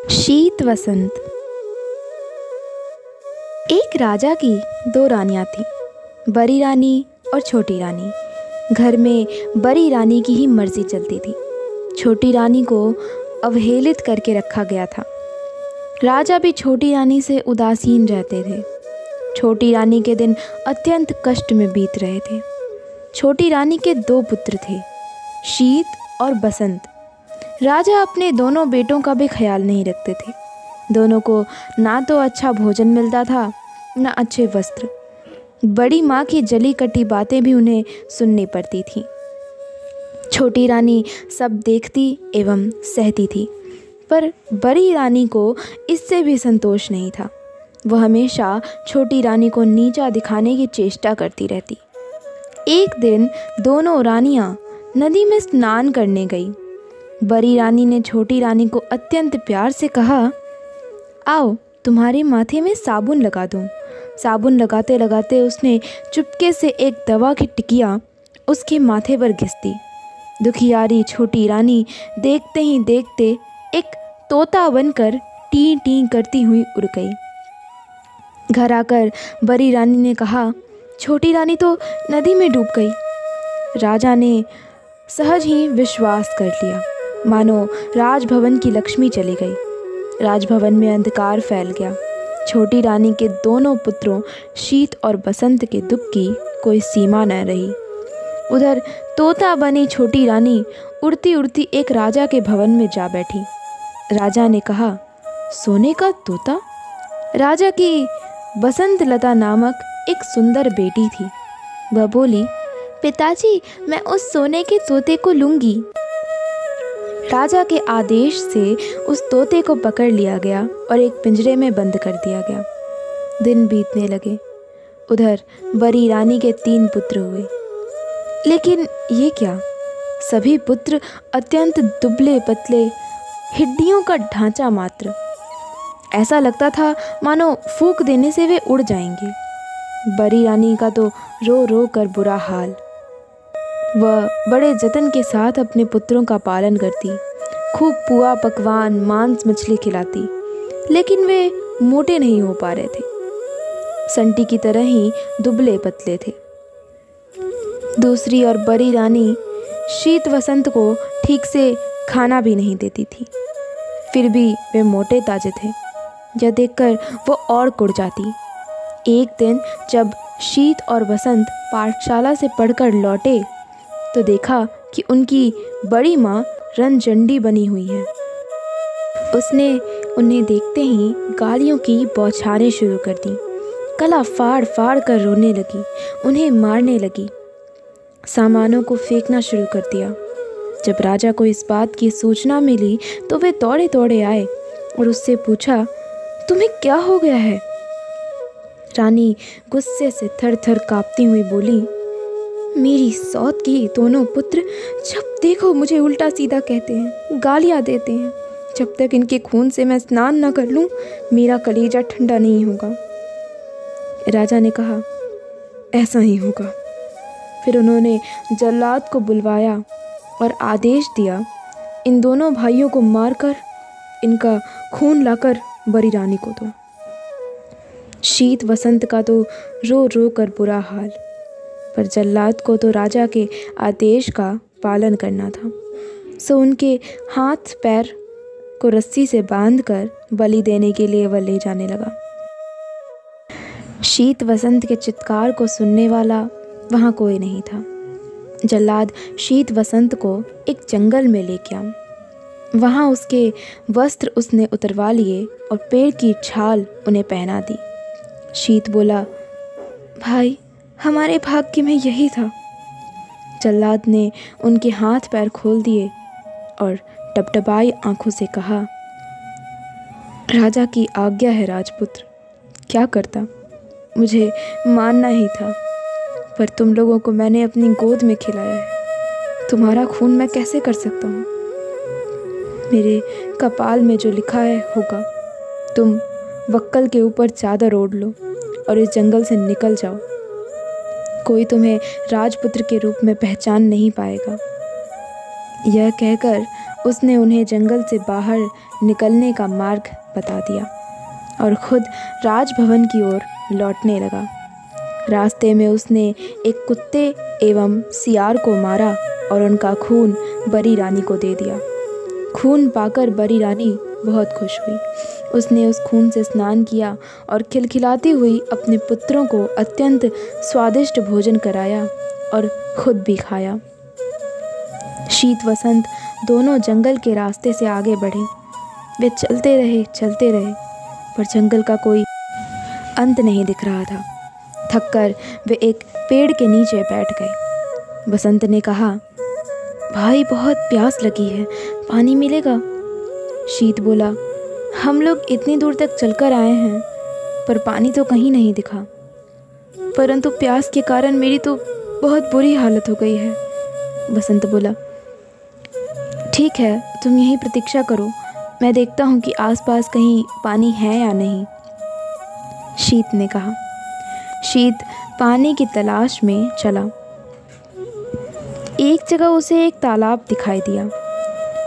शीत वसंत। एक राजा की दो रानियां थीं, बड़ी रानी और छोटी रानी। घर में बड़ी रानी की ही मर्जी चलती थी, छोटी रानी को अवहेलित करके रखा गया था। राजा भी छोटी रानी से उदासीन रहते थे। छोटी रानी के दिन अत्यंत कष्ट में बीत रहे थे। छोटी रानी के दो पुत्र थे, शीत और बसंत। राजा अपने दोनों बेटों का भी ख्याल नहीं रखते थे। दोनों को ना तो अच्छा भोजन मिलता था, ना अच्छे वस्त्र। बड़ी माँ की जली कटी बातें भी उन्हें सुननी पड़ती थीं। छोटी रानी सब देखती एवं सहती थी, पर बड़ी रानी को इससे भी संतोष नहीं था। वह हमेशा छोटी रानी को नीचा दिखाने की चेष्टा करती रहती। एक दिन दोनों रानियां नदी में स्नान करने गईं। बड़ी रानी ने छोटी रानी को अत्यंत प्यार से कहा, आओ तुम्हारे माथे में साबुन लगा दूं। साबुन लगाते लगाते उसने चुपके से एक दवा की टिकिया उसके माथे पर घिस दी। दुखियारी छोटी रानी देखते ही देखते एक तोता बनकर टी टी करती हुई उड़ गई। घर आकर बड़ी रानी ने कहा, छोटी रानी तो नदी में डूब गई। राजा ने सहज ही विश्वास कर लिया, मानो राजभवन की लक्ष्मी चली गई। राजभवन में अंधकार फैल गया। छोटी रानी के दोनों पुत्रों शीत और बसंत के दुख की कोई सीमा न रही। उधर तोता बनी छोटी रानी उड़ती उड़ती एक राजा के भवन में जा बैठी। राजा ने कहा, सोने का तोता? राजा की बसंत लता नामक एक सुंदर बेटी थी। वह बोली, पिताजी, मैं उस सोने के तोते को लूँगी। राजा के आदेश से उस तोते को पकड़ लिया गया और एक पिंजरे में बंद कर दिया गया। दिन बीतने लगे। उधर बड़ी रानी के 3 पुत्र हुए, लेकिन ये क्या, सभी पुत्र अत्यंत दुबले पतले, हड्डियों का ढांचा मात्र। ऐसा लगता था मानो फूंक देने से वे उड़ जाएंगे। बड़ी रानी का तो रो रो कर बुरा हाल। वह बड़े जतन के साथ अपने पुत्रों का पालन करती, खूब पुआ पकवान मांस मछली खिलाती, लेकिन वे मोटे नहीं हो पा रहे थे। संटी की तरह ही दुबले पतले थे। दूसरी और बड़ी रानी शीत वसंत को ठीक से खाना भी नहीं देती थी, फिर भी वे मोटे ताजे थे। यह देखकर वो और कुड़ जाती। एक दिन जब शीत और बसंत पाठशाला से पढ़कर लौटे तो देखा कि उनकी बड़ी माँ रंजंडी बनी हुई है। उसने उन्हें देखते ही गालियों की बौछारें शुरू कर दी। गला फाड़ फाड़ कर रोने लगी, उन्हें मारने लगी, सामानों को फेंकना शुरू कर दिया। जब राजा को इस बात की सूचना मिली तो वे दौड़े दौड़े आए और उससे पूछा, तुम्हें क्या हो गया है? रानी गुस्से से थर थर कांपती हुई बोली, मेरी सौत के दोनों पुत्र जब देखो मुझे उल्टा सीधा कहते हैं, गालियाँ देते हैं। जब तक इनके खून से मैं स्नान न कर लूँ, मेरा कलेजा ठंडा नहीं होगा। राजा ने कहा, ऐसा ही होगा। फिर उन्होंने जल्लाद को बुलवाया और आदेश दिया, इन दोनों भाइयों को मारकर इनका खून लाकर बड़ी रानी को दो। शीत वसंत का तो रो रो कर बुरा हाल, पर जल्लाद को तो राजा के आदेश का पालन करना था, सो उनके हाथ पैर को रस्सी से बांधकर बलि देने के लिए वह ले जाने लगा। शीत वसंत के चित्कार को सुनने वाला वहाँ कोई नहीं था। जल्लाद शीत वसंत को एक जंगल में ले गया। वहाँ उसके वस्त्र उसने उतरवा लिए और पेड़ की छाल उन्हें पहना दी। शीत बोला, भाई, हमारे भाग्य में यही था। जल्लाद ने उनके हाथ पैर खोल दिए और टपटपाई आंखों से कहा, राजा की आज्ञा है राजपुत्र, क्या करता, मुझे मानना ही था, पर तुम लोगों को मैंने अपनी गोद में खिलाया है। तुम्हारा खून मैं कैसे कर सकता हूँ? मेरे कपाल में जो लिखा है होगा। तुम वक्कल के ऊपर चादर ओढ़ लो और इस जंगल से निकल जाओ। कोई तुम्हें राजपुत्र के रूप में पहचान नहीं पाएगा। यह कहकर उसने उन्हें जंगल से बाहर निकलने का मार्ग बता दिया और खुद राजभवन की ओर लौटने लगा। रास्ते में उसने एक कुत्ते एवं सियार को मारा और उनका खून बरी रानी को दे दिया। खून पाकर बरी रानी बहुत खुश हुई। उसने उस खून से स्नान किया और खिलखिलाती हुई अपने पुत्रों को अत्यंत स्वादिष्ट भोजन कराया और खुद भी खाया। शीत वसंत दोनों जंगल के रास्ते से आगे बढ़े। वे चलते रहे पर जंगल का कोई अंत नहीं दिख रहा था। थककर वे एक पेड़ के नीचे बैठ गए। बसंत ने कहा, भाई बहुत प्यास लगी है, पानी मिलेगा? शीत बोला, हम लोग इतनी दूर तक चलकर आए हैं पर पानी तो कहीं नहीं दिखा, परंतु प्यास के कारण मेरी तो बहुत बुरी हालत हो गई है। बसंत बोला, ठीक है, तुम यहीं प्रतीक्षा करो, मैं देखता हूँ कि आसपास कहीं पानी है या नहीं। शीत ने कहा। शीत पानी की तलाश में चला। एक जगह उसे एक तालाब दिखाई दिया।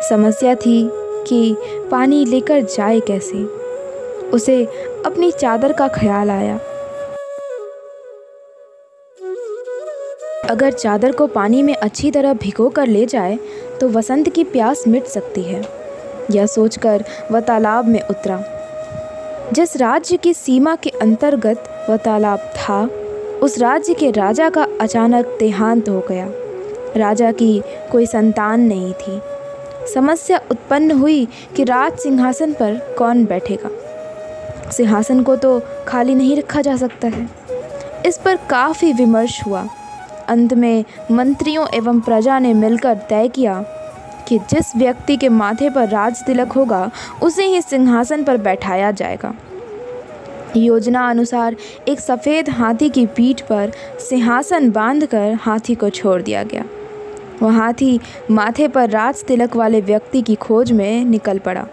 समस्या थी कि पानी लेकर जाए कैसे। उसे अपनी चादर का ख्याल आया। अगर चादर को पानी में अच्छी तरह भिगो कर ले जाए तो वसंत की प्यास मिट सकती है। यह सोचकर वह तालाब में उतरा। जिस राज्य की सीमा के अंतर्गत वह तालाब था, उस राज्य के राजा का अचानक देहांत हो गया। राजा की कोई संतान नहीं थी। समस्या उत्पन्न हुई कि राज सिंहासन पर कौन बैठेगा। सिंहासन को तो खाली नहीं रखा जा सकता है। इस पर काफ़ी विमर्श हुआ। अंत में मंत्रियों एवं प्रजा ने मिलकर तय किया कि जिस व्यक्ति के माथे पर राज तिलक होगा उसे ही सिंहासन पर बैठाया जाएगा। योजना अनुसार एक सफ़ेद हाथी की पीठ पर सिंहासन बांधकर हाथी को छोड़ दिया गया। वह हाथी माथे पर राज तिलक वाले व्यक्ति की खोज में निकल पड़ा।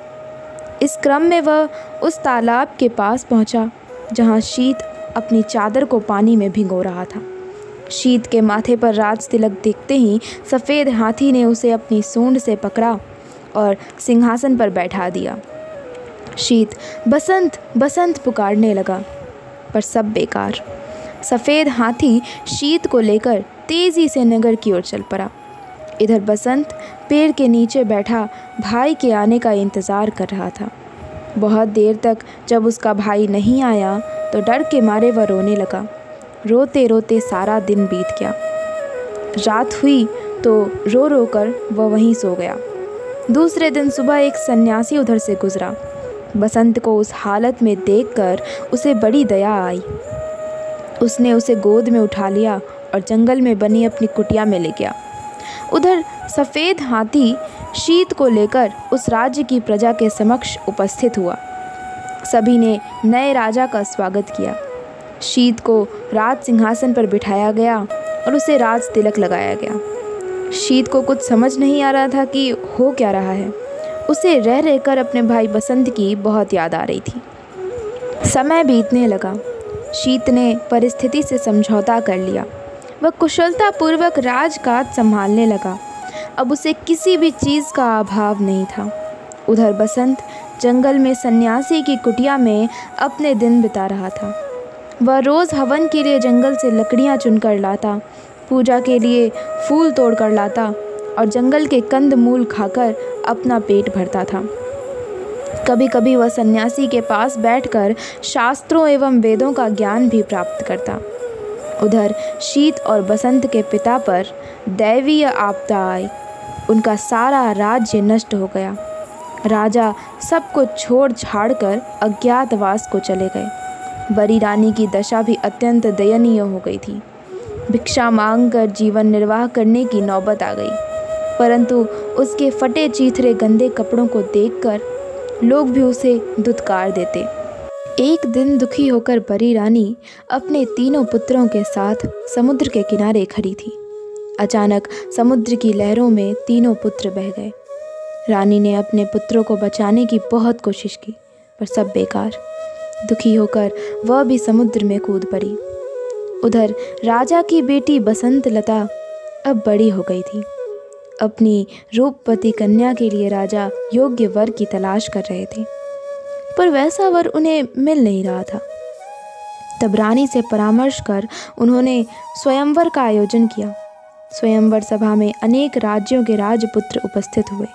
इस क्रम में वह उस तालाब के पास पहुंचा जहां शीत अपनी चादर को पानी में भिगो रहा था। शीत के माथे पर राज तिलक देखते ही सफ़ेद हाथी ने उसे अपनी सूंड से पकड़ा और सिंहासन पर बैठा दिया। शीत बसंत बसंत पुकारने लगा, पर सब बेकार। सफ़ेद हाथी शीत को लेकर तेज़ी से नगर की ओर चल पड़ा। इधर बसंत पेड़ के नीचे बैठा भाई के आने का इंतज़ार कर रहा था। बहुत देर तक जब उसका भाई नहीं आया तो डर के मारे वह रोने लगा। रोते रोते सारा दिन बीत गया। रात हुई तो रो रो कर वह वहीं सो गया। दूसरे दिन सुबह एक सन्यासी उधर से गुजरा। बसंत को उस हालत में देखकर उसे बड़ी दया आई। उसने उसे गोद में उठा लिया और जंगल में बनी अपनी कुटिया में ले गया। उधर सफ़ेद हाथी शीत को लेकर उस राज्य की प्रजा के समक्ष उपस्थित हुआ। सभी ने नए राजा का स्वागत किया। शीत को राज सिंहासन पर बिठाया गया और उसे राज तिलक लगाया गया। शीत को कुछ समझ नहीं आ रहा था कि हो क्या रहा है। उसे रह रहकर अपने भाई बसंत की बहुत याद आ रही थी। समय बीतने लगा। शीत ने परिस्थिति से समझौता कर लिया। वह कुशलतापूर्वक राजकाज संभालने लगा। अब उसे किसी भी चीज़ का अभाव नहीं था। उधर बसंत जंगल में सन्यासी की कुटिया में अपने दिन बिता रहा था। वह रोज़ हवन के लिए जंगल से लकड़ियाँ चुनकर लाता, पूजा के लिए फूल तोड़कर लाता और जंगल के कंद मूल खाकर अपना पेट भरता था। कभी कभी वह सन्यासी के पास बैठकर शास्त्रों एवं वेदों का ज्ञान भी प्राप्त करता। उधर शीत और बसंत के पिता पर दैवीय आपदा आई। उनका सारा राज्य नष्ट हो गया। राजा सब कुछ छोड़ छाड़ कर अज्ञातवास को चले गए। बरी रानी की दशा भी अत्यंत दयनीय हो गई थी। भिक्षा मांगकर जीवन निर्वाह करने की नौबत आ गई, परंतु उसके फटे चीथरे गंदे कपड़ों को देखकर लोग भी उसे दुत्कार देते। एक दिन दुखी होकर बरी रानी अपने तीनों पुत्रों के साथ समुद्र के किनारे खड़ी थी। अचानक समुद्र की लहरों में तीनों पुत्र बह गए। रानी ने अपने पुत्रों को बचाने की बहुत कोशिश की, पर सब बेकार। दुखी होकर वह भी समुद्र में कूद पड़ी। उधर राजा की बेटी बसंत लता अब बड़ी हो गई थी। अपनी रूपवती कन्या के लिए राजा योग्य वर की तलाश कर रहे थे, पर वैसा वर उन्हें मिल नहीं रहा था। तब रानी से परामर्श कर उन्होंने स्वयंवर का आयोजन किया। स्वयंवर सभा में अनेक राज्यों के राजपुत्र उपस्थित हुए।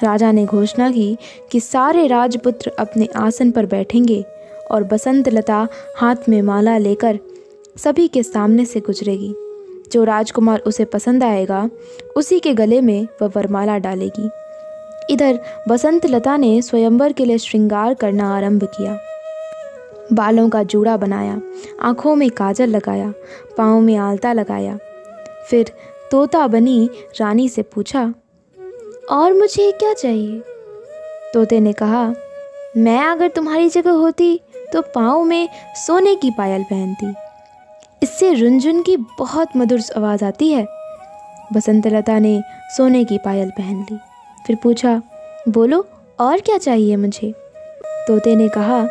राजा ने घोषणा की कि सारे राजपुत्र अपने आसन पर बैठेंगे और बसंत लता हाथ में माला लेकर सभी के सामने से गुजरेगी। जो राजकुमार उसे पसंद आएगा उसी के गले में वह वरमाला डालेगी। इधर बसंत लता ने स्वयंवर के लिए श्रृंगार करना आरंभ किया। बालों का जूड़ा बनाया, आँखों में काजल लगाया, पाँव में आलता लगाया। फिर तोता बनी रानी से पूछा, और मुझे क्या चाहिए? तोते ने कहा, मैं अगर तुम्हारी जगह होती तो पाँव में सोने की पायल पहनती, इससे रुनझुन की बहुत मधुर आवाज़ आती है। बसंत लता ने सोने की पायल पहन ली। फिर पूछा, बोलो और क्या चाहिए मुझे? तोते ने कहा,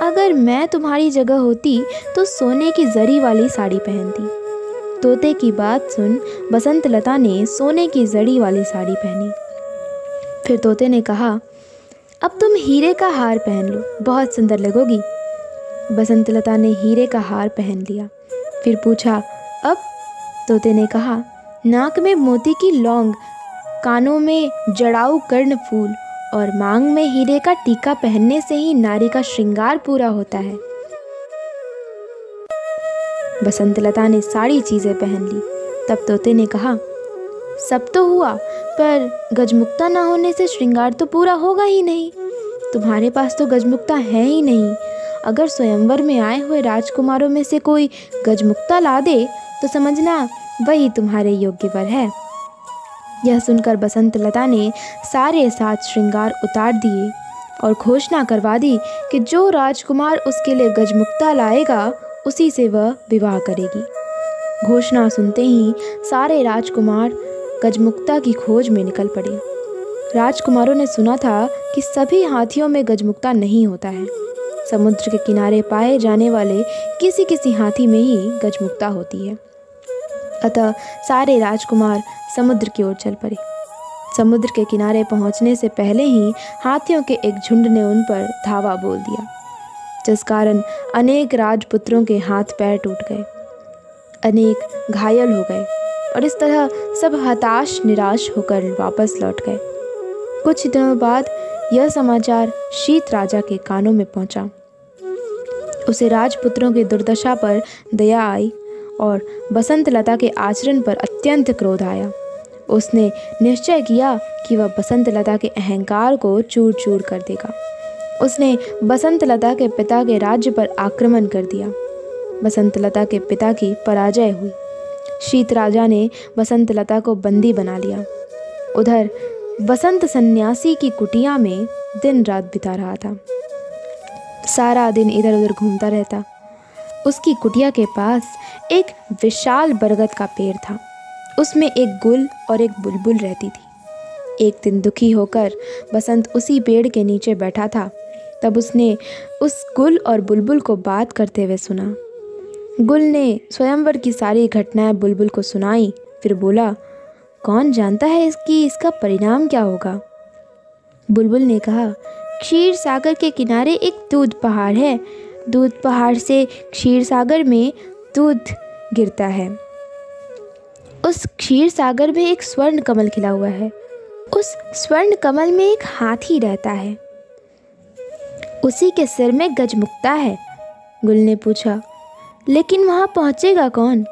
अगर मैं तुम्हारी जगह होती तो सोने की जरी वाली साड़ी पहनती। तोते की बात सुन बसंत लता ने सोने की जड़ी वाली साड़ी पहनी। फिर तोते ने कहा, अब तुम हीरे का हार पहन लो, बहुत सुंदर लगोगी। बसंत लता ने हीरे का हार पहन लिया। फिर पूछा, अब? तोते ने कहा, नाक में मोती की लौंग, कानों में जड़ाऊ कर्ण फूल और मांग में हीरे का टीका पहनने से ही नारी का श्रृंगार पूरा होता है। बसंत लता ने सारी चीज़ें पहन ली। तब तोते ने कहा, सब तो हुआ, पर गजमुक्ता ना होने से श्रृंगार तो पूरा होगा ही नहीं। तुम्हारे पास तो गजमुक्ता है ही नहीं। अगर स्वयंवर में आए हुए राजकुमारों में से कोई गजमुक्ता ला दे तो समझना वही तुम्हारे योग्य वर है। यह सुनकर बसंत लता ने सारे 7 श्रृंगार उतार दिए और घोषणा करवा दी कि जो राजकुमार उसके लिए गजमुक्ता लाएगा उसी से वह विवाह करेगी। घोषणा सुनते ही सारे राजकुमार गजमुक्ता की खोज में निकल पड़े। राजकुमारों ने सुना था कि सभी हाथियों में गजमुक्ता नहीं होता है। समुद्र के किनारे पाए जाने वाले किसी किसी हाथी में ही गजमुक्ता होती है। अतः सारे राजकुमार समुद्र की ओर चल पड़े। समुद्र के किनारे पहुंचने से पहले ही हाथियों के एक झुंड ने उन पर धावा बोल दिया, जिस कारण अनेक राजपुत्रों के हाथ पैर टूट गए, अनेक घायल हो गए और इस तरह सब हताश निराश होकर वापस लौट गए। कुछ दिनों बाद यह समाचार शीत राजा के कानों में पहुंचा। उसे राजपुत्रों की दुर्दशा पर दया आई और बसंत लता के आचरण पर अत्यंत क्रोध आया। उसने निश्चय किया कि वह बसंत लता के अहंकार को चूर चूर कर देगा। उसने बसंत लता के पिता के राज्य पर आक्रमण कर दिया। बसंत लता के पिता की पराजय हुई। शीत राजा ने बसंत लता को बंदी बना लिया। उधर बसंत सन्यासी की कुटिया में दिन रात बिता रहा था। सारा दिन इधर उधर घूमता रहता। उसकी कुटिया के पास एक विशाल बरगद का पेड़ था। उसमें एक गुल और एक बुलबुल रहती थी। एक दिन दुखी होकर बसंत उसी पेड़ के नीचे बैठा था। तब उसने उस गुल और बुलबुल को बात करते हुए सुना। गुल ने स्वयंवर की सारी घटनाएं बुलबुल को सुनाई। फिर बोला, कौन जानता है इसका परिणाम क्या होगा? बुलबुल ने कहा, क्षीर सागर के किनारे एक दूध पहाड़ है। दूध पहाड़ से क्षीर सागर में दूध गिरता है। उस क्षीर सागर में एक स्वर्ण कमल खिला हुआ है। उस स्वर्ण कमल में एक हाथी रहता है। उसी के सिर में गजमुक्ता है। गुल ने पूछा, लेकिन वहाँ पहुँचेगा कौन?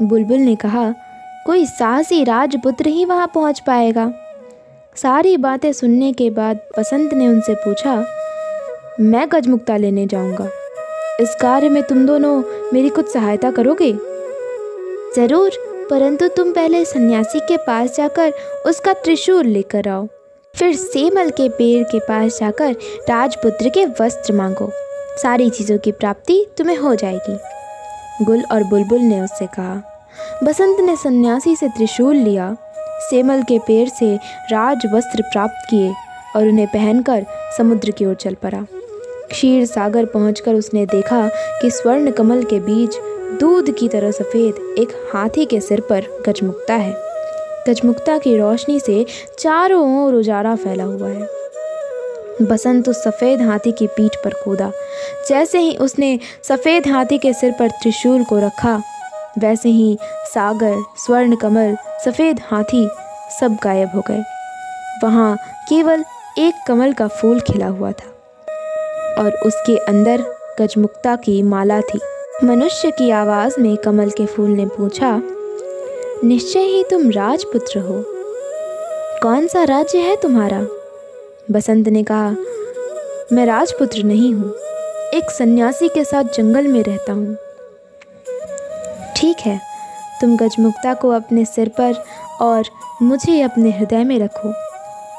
बुलबुल ने कहा, कोई साहसी राजपुत्र ही वहाँ पहुँच पाएगा। सारी बातें सुनने के बाद बसंत ने उनसे पूछा, मैं गजमुक्ता लेने जाऊँगा, इस कार्य में तुम दोनों मेरी कुछ सहायता करोगे? ज़रूर, परंतु तुम पहले सन्यासी के पास जाकर उसका त्रिशूल लेकर आओ। फिर सेमल के पेड़ के पास जाकर राजपुत्र के वस्त्र मांगो। सारी चीज़ों की प्राप्ति तुम्हें हो जाएगी। गुल और बुलबुल ने उससे कहा। बसंत ने सन्यासी से त्रिशूल लिया, सेमल के पेड़ से राज वस्त्र प्राप्त किए और उन्हें पहनकर समुद्र की ओर चल पड़ा। क्षीर सागर पहुंचकर उसने देखा कि स्वर्ण कमल के बीच दूध की तरह सफ़ेद एक हाथी के सिर पर गजमुक्ता है। गजमुक्ता की रोशनी से चारों ओर उजाला फैला हुआ है। बसंत उस सफ़ेद हाथी की पीठ पर कूदा। जैसे ही उसने सफ़ेद हाथी के सिर पर त्रिशूल को रखा, वैसे ही सागर, स्वर्ण कमल, सफ़ेद हाथी सब गायब हो गए। वहाँ केवल एक कमल का फूल खिला हुआ था और उसके अंदर गजमुक्ता की माला थी। मनुष्य की आवाज़ में कमल के फूल ने पूछा, निश्चय ही तुम राजपुत्र हो। कौन सा राज्य है तुम्हारा? बसंत ने कहा, मैं राजपुत्र नहीं हूँ, एक सन्यासी के साथ जंगल में रहता हूँ। ठीक है, तुम गजमुक्ता को अपने सिर पर और मुझे अपने हृदय में रखो।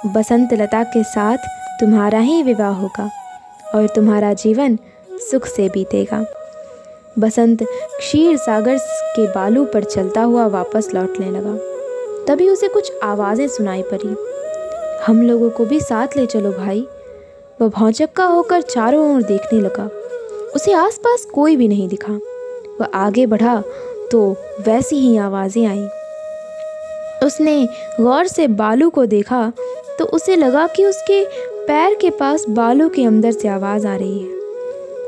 बसंत लता के साथ तुम्हारा ही विवाह होगा और तुम्हारा जीवन सुख से बीतेगा। बसंत क्षीर सागर के बालू पर चलता हुआ वापस लौटने लगा। तभी उसे कुछ आवाज़ें सुनाई पड़ी। हम लोगों को भी साथ ले चलो भाई। वह भौचक्का होकर चारों ओर देखने लगा। उसे आसपास कोई भी नहीं दिखा। वह आगे बढ़ा तो वैसी ही आवाज़ें आईं। उसने गौर से बालू को देखा तो उसे लगा कि उसके पैर के पास बालू के अंदर से आवाज़ आ रही है।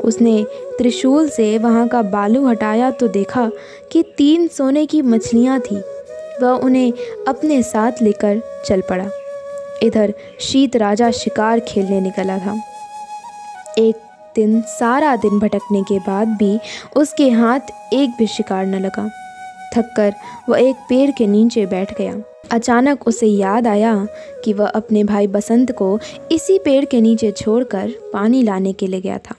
उसने त्रिशूल से वहाँ का बालू हटाया तो देखा कि 3 सोने की मछलियाँ थीं। वह उन्हें अपने साथ लेकर चल पड़ा। इधर शीत राजा शिकार खेलने निकला था। एक दिन सारा दिन भटकने के बाद भी उसके हाथ एक भी शिकार न लगा। थककर वह एक पेड़ के नीचे बैठ गया। अचानक उसे याद आया कि वह अपने भाई बसंत को इसी पेड़ के नीचे छोड़कर पानी लाने के लिए गया था।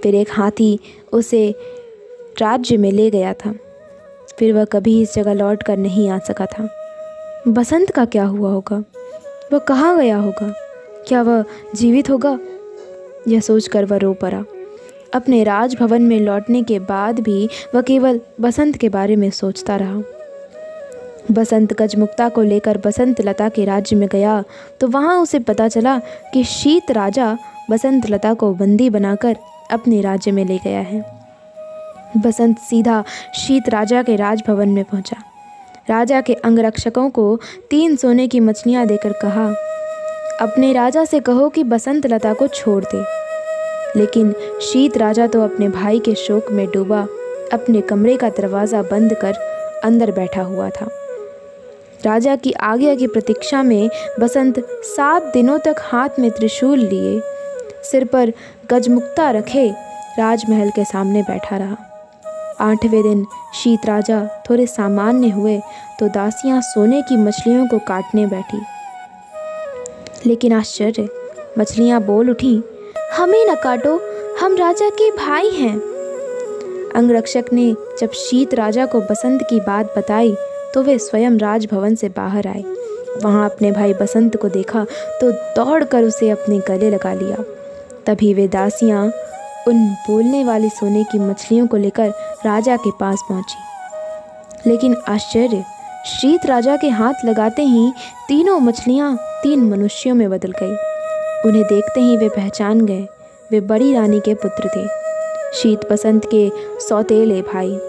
फिर एक हाथी उसे राज्य में ले गया था। फिर वह कभी इस जगह लौट कर नहीं आ सका था। बसंत का क्या हुआ होगा? वह कहाँ गया होगा? क्या वह जीवित होगा? यह सोचकर वह रो पड़ा। अपने राजभवन में लौटने के बाद भी वह केवल बसंत के बारे में सोचता रहा। बसंत गजमुक्ता को लेकर बसंत लता के राज्य में गया तो वहाँ उसे पता चला कि शीत राजा बसंत लता को बंदी बनाकर अपने राज्य में ले गया है। बसंत सीधा शीत राजा के राजभवन में पहुंचा। राजा के अंगरक्षकों को 3 सोने की मछलियां देकर कहा, अपने राजा से कहो कि बसंत लता को छोड़ दे। लेकिन शीत राजा तो अपने भाई के शोक में डूबा अपने कमरे का दरवाज़ा बंद कर अंदर बैठा हुआ था। राजा की आज्ञा की प्रतीक्षा में बसंत 7 दिनों तक हाथ में त्रिशूल लिए, सिर पर गजमुक्ता रखे राजमहल के सामने बैठा रहा। 8वें दिन शीत राजा थोड़े सामान्य हुए तो दासियां सोने की मछलियों को काटने बैठी। लेकिन आश्चर्य, मछलियां बोल उठीं, हमें न काटो, हम राजा के भाई हैं। अंगरक्षक ने जब शीत राजा को बसंत की बात बताई तो वे स्वयं राजभवन से बाहर आए। वहाँ अपने भाई बसंत को देखा तो दौड़कर उसे अपने गले लगा लिया। तभी वे दासियाँ उन बोलने वाली सोने की मछलियों को लेकर राजा के पास पहुंची। लेकिन आश्चर्य, शीत राजा के हाथ लगाते ही तीनों मछलियां 3 मनुष्यों में बदल गई। उन्हें देखते ही वे पहचान गए, वे बड़ी रानी के पुत्र थे, शीत बसंत के सौतेले भाई।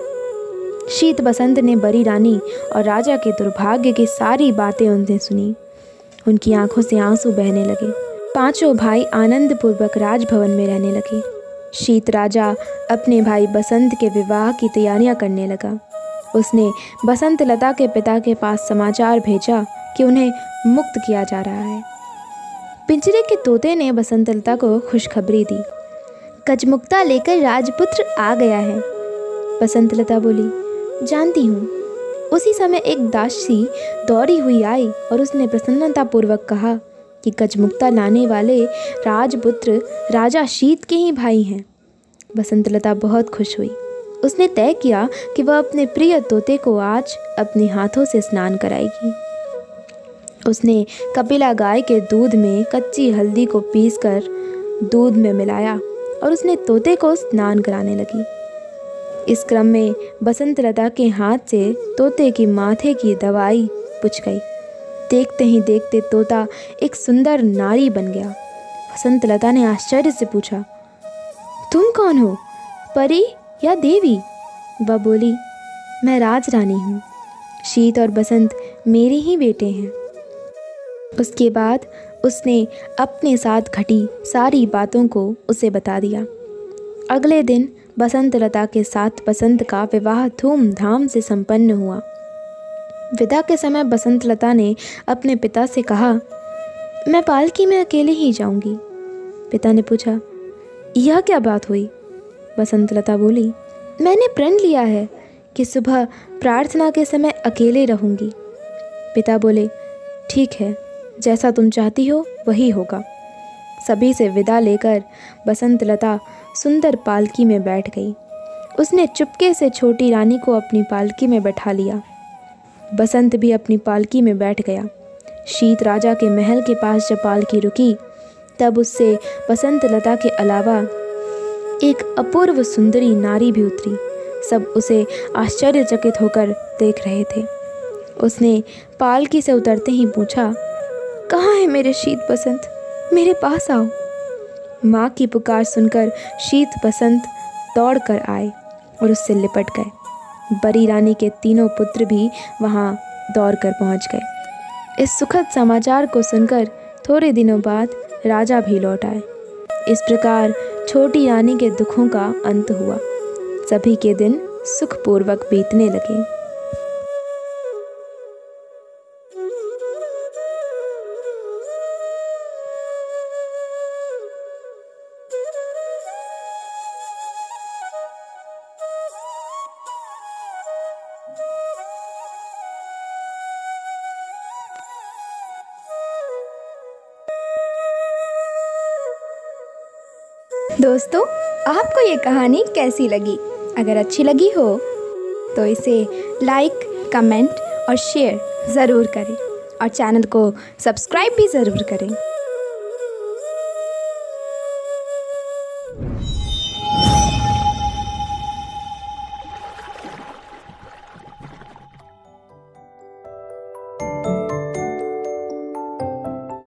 शीत बसंत ने बड़ी रानी और राजा के दुर्भाग्य की सारी बातें उनसे सुनी। उनकी आंखों से आंसू बहने लगे। 5 भाई आनंदपूर्वक राजभवन में रहने लगे। शीत राजा अपने भाई बसंत के विवाह की तैयारियां करने लगा। उसने बसंत लता के पिता के पास समाचार भेजा कि उन्हें मुक्त किया जा रहा है। पिंजरे के तोते ने बसंत लता को खुशखबरी दी, गजमुक्ता लेकर राजपुत्र आ गया है। बसंत लता बोली, जानती हूँ। उसी समय एक दासी दौड़ी हुई आई और उसने प्रसन्नतापूर्वक कहा कि गजमुक्ता लाने वाले राजपुत्र राजा शीत के ही भाई हैं। बसंत लता बहुत खुश हुई। उसने तय किया कि वह अपने प्रिय तोते को आज अपने हाथों से स्नान कराएगी। उसने कपिला गाय के दूध में कच्ची हल्दी को पीसकर दूध में मिलाया और उसने तोते को स्नान कराने लगी। इस क्रम में बसंत लता के हाथ से तोते की माथे की दवाई पुछ गई। देखते ही देखते तोता एक सुंदर नारी बन गया। बसंत लता ने आश्चर्य से पूछा, तुम कौन हो, परी या देवी? वह बोली, मैं राजरानी हूँ। शीत और बसंत मेरे ही बेटे हैं। उसके बाद उसने अपने साथ घटी सारी बातों को उसे बता दिया। अगले दिन बसंतलता के साथ बसंत का विवाह धूमधाम से संपन्न हुआ। विदा के समय बसंतलता ने अपने पिता से कहा, मैं पालकी में अकेले ही जाऊंगी। पिता ने पूछा, यह क्या बात हुई? बसंतलता बोली, मैंने प्रण लिया है कि सुबह प्रार्थना के समय अकेले रहूंगी। पिता बोले, ठीक है, जैसा तुम चाहती हो वही होगा। सभी से विदा लेकर बसंतलता सुंदर पालकी में बैठ गई। उसने चुपके से छोटी रानी को अपनी पालकी में बैठा लिया। बसंत भी अपनी पालकी में बैठ गया। शीत राजा के महल के पास जब पालकी रुकी, तब उससे बसंतलता के अलावा एक अपूर्व सुंदरी नारी भी उतरी। सब उसे आश्चर्यचकित होकर देख रहे थे। उसने पालकी से उतरते ही पूछा, कहाँ है मेरे शीत बसंत? मेरे पास आओ। माँ की पुकार सुनकर शीत बसंत दौड़ कर आए और उससे लिपट गए। बड़ी रानी के तीनों पुत्र भी वहाँ दौड़ कर पहुँच गए। इस सुखद समाचार को सुनकर थोड़े दिनों बाद राजा भी लौट आए। इस प्रकार छोटी रानी के दुखों का अंत हुआ। सभी के दिन सुखपूर्वक बीतने लगे। दोस्तों, आपको ये कहानी कैसी लगी? अगर अच्छी लगी हो तो इसे लाइक, कमेंट और शेयर ज़रूर करें और चैनल को सब्सक्राइब भी ज़रूर करें।